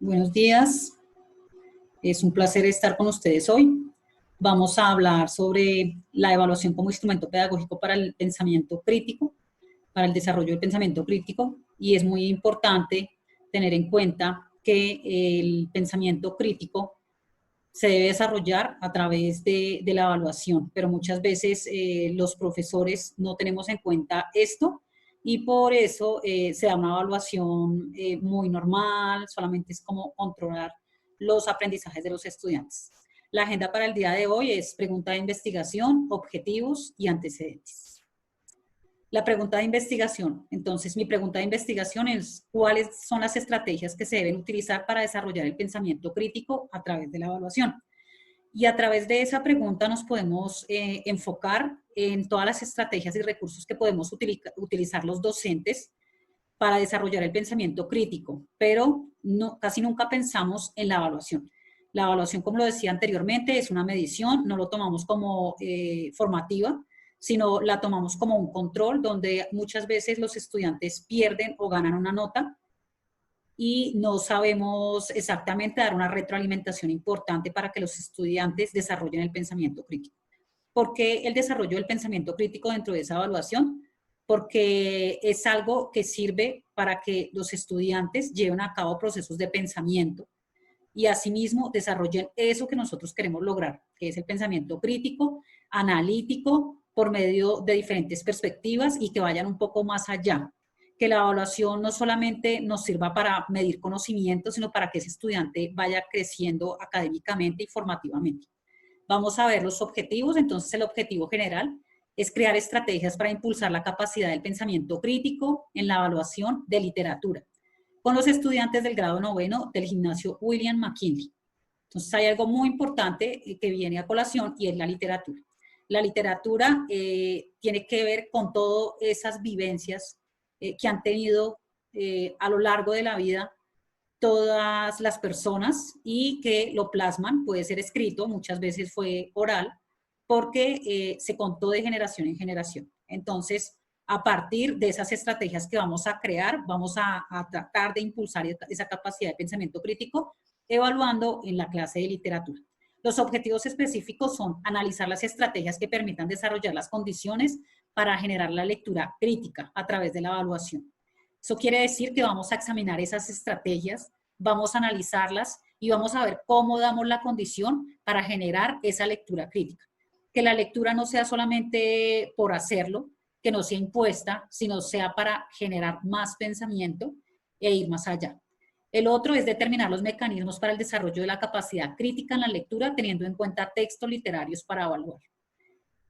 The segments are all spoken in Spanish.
Buenos días, es un placer estar con ustedes hoy. Vamos a hablar sobre la evaluación como instrumento pedagógico para el pensamiento crítico, para el desarrollo del pensamiento crítico, y es muy importante tener en cuenta que el pensamiento crítico se debe desarrollar a través de la evaluación, pero muchas veces los profesores no tenemos en cuenta esto y por eso se da una evaluación muy normal, solamente es como controlar los aprendizajes de los estudiantes. La agenda para el día de hoy es pregunta de investigación, objetivos y antecedentes. La pregunta de investigación. Entonces, mi pregunta de investigación es, ¿cuáles son las estrategias que se deben utilizar para desarrollar el pensamiento crítico a través de la evaluación? Y a través de esa pregunta nos podemos enfocar en todas las estrategias y recursos que podemos utilizar los docentes para desarrollar el pensamiento crítico, pero no, casi nunca pensamos en la evaluación. La evaluación, como lo decía anteriormente, es una medición, no lo tomamos como formativa, sino la tomamos como un control donde muchas veces los estudiantes pierden o ganan una nota y no sabemos exactamente dar una retroalimentación importante para que los estudiantes desarrollen el pensamiento crítico. ¿Por qué el desarrollo del pensamiento crítico dentro de esa evaluación? Porque es algo que sirve para que los estudiantes lleven a cabo procesos de pensamiento y asimismo desarrollen eso que nosotros queremos lograr, que es el pensamiento crítico, analítico, por medio de diferentes perspectivas y que vayan un poco más allá. Que la evaluación no solamente nos sirva para medir conocimiento, sino para que ese estudiante vaya creciendo académicamente y formativamente. Vamos a ver los objetivos. Entonces, el objetivo general es crear estrategias para impulsar la capacidad del pensamiento crítico en la evaluación de literatura con los estudiantes del grado noveno del gimnasio William McKinley. Entonces, hay algo muy importante que viene a colación y es la literatura. La literatura tiene que ver con todas esas vivencias que han tenido a lo largo de la vida todas las personas y que lo plasman, puede ser escrito, muchas veces fue oral, porque se contó de generación en generación. Entonces, a partir de esas estrategias que vamos a crear, vamos a tratar de impulsar esa capacidad de pensamiento crítico, evaluando en la clase de literatura. Los objetivos específicos son analizar las estrategias que permitan desarrollar las condiciones para generar la lectura crítica a través de la evaluación. Eso quiere decir que vamos a examinar esas estrategias, vamos a analizarlas y vamos a ver cómo damos la condición para generar esa lectura crítica. Que la lectura no sea solamente por hacerlo, que no sea impuesta, sino sea para generar más pensamiento e ir más allá. El otro es determinar los mecanismos para el desarrollo de la capacidad crítica en la lectura, teniendo en cuenta textos literarios para evaluar.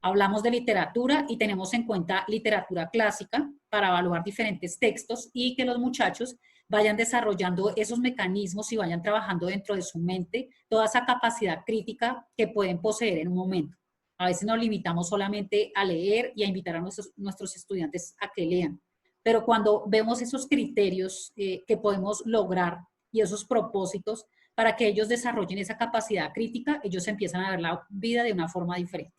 Hablamos de literatura y tenemos en cuenta literatura clásica para evaluar diferentes textos y que los muchachos vayan desarrollando esos mecanismos y vayan trabajando dentro de su mente toda esa capacidad crítica que pueden poseer en un momento. A veces nos limitamos solamente a leer y a invitar a nuestros estudiantes a que lean. Pero cuando vemos esos criterios que podemos lograr y esos propósitos para que ellos desarrollen esa capacidad crítica, ellos empiezan a ver la vida de una forma diferente.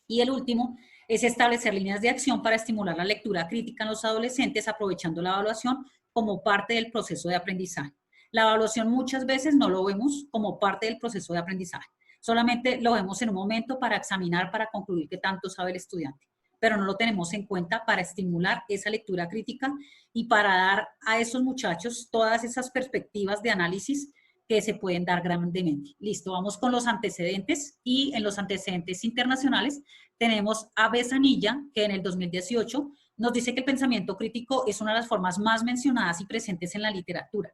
Y el último es establecer líneas de acción para estimular la lectura crítica en los adolescentes, aprovechando la evaluación como parte del proceso de aprendizaje. La evaluación muchas veces no lo vemos como parte del proceso de aprendizaje. Solamente lo vemos en un momento para examinar, para concluir qué tanto sabe el estudiante, pero no lo tenemos en cuenta para estimular esa lectura crítica y para dar a esos muchachos todas esas perspectivas de análisis que se pueden dar grandemente. Listo, vamos con los antecedentes y en los antecedentes internacionales tenemos a Besanilla, que en el 2018 nos dice que el pensamiento crítico es una de las formas más mencionadas y presentes en la literatura,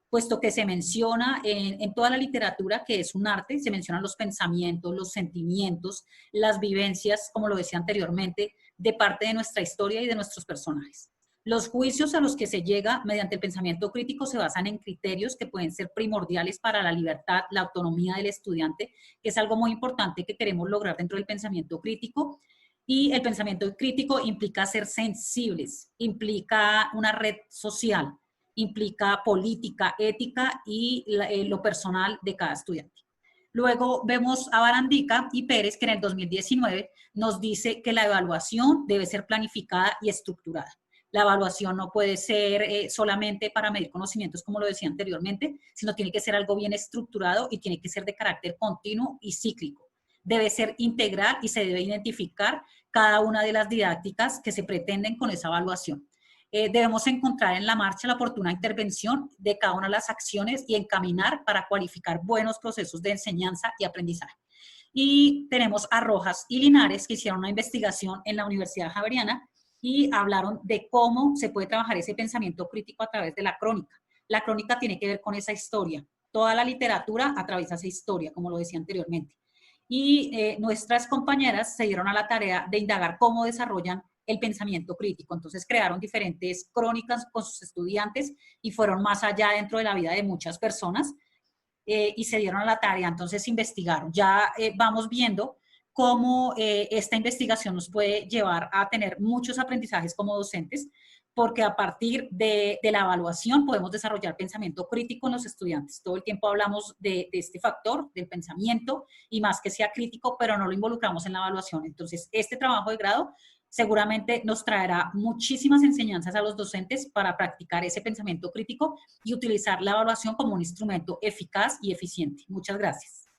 puesto que se menciona en toda la literatura que es un arte, se mencionan los pensamientos, los sentimientos, las vivencias, como lo decía anteriormente, de parte de nuestra historia y de nuestros personajes. Los juicios a los que se llega mediante el pensamiento crítico se basan en criterios que pueden ser primordiales para la libertad, la autonomía del estudiante, que es algo muy importante que queremos lograr dentro del pensamiento crítico. Y el pensamiento crítico implica ser sensibles, implica una red social, implica política, ética y lo personal de cada estudiante. Luego vemos a Barandica y Pérez, que en el 2019 nos dice que la evaluación debe ser planificada y estructurada. La evaluación no puede ser solamente para medir conocimientos, como lo decía anteriormente, sino tiene que ser algo bien estructurado y tiene que ser de carácter continuo y cíclico. Debe ser integral y se debe identificar cada una de las didácticas que se pretenden con esa evaluación. Debemos encontrar en la marcha la oportuna intervención de cada una de las acciones y encaminar para cualificar buenos procesos de enseñanza y aprendizaje. Y tenemos a Rojas y Linares, que hicieron una investigación en la Universidad Javeriana y hablaron de cómo se puede trabajar ese pensamiento crítico a través de la crónica. La crónica tiene que ver con esa historia. Toda la literatura atraviesa esa historia, como lo decía anteriormente. Y nuestras compañeras se dieron a la tarea de indagar cómo desarrollan el pensamiento crítico. Entonces crearon diferentes crónicas con sus estudiantes y fueron más allá dentro de la vida de muchas personas y se dieron a la tarea, entonces investigaron. Ya vamos viendo cómo esta investigación nos puede llevar a tener muchos aprendizajes como docentes, porque a partir de la evaluación podemos desarrollar pensamiento crítico en los estudiantes. Todo el tiempo hablamos de este factor, del pensamiento, y más que sea crítico, pero no lo involucramos en la evaluación. Entonces, este trabajo de grado seguramente nos traerá muchísimas enseñanzas a los docentes para practicar ese pensamiento crítico y utilizar la evaluación como un instrumento eficaz y eficiente. Muchas gracias.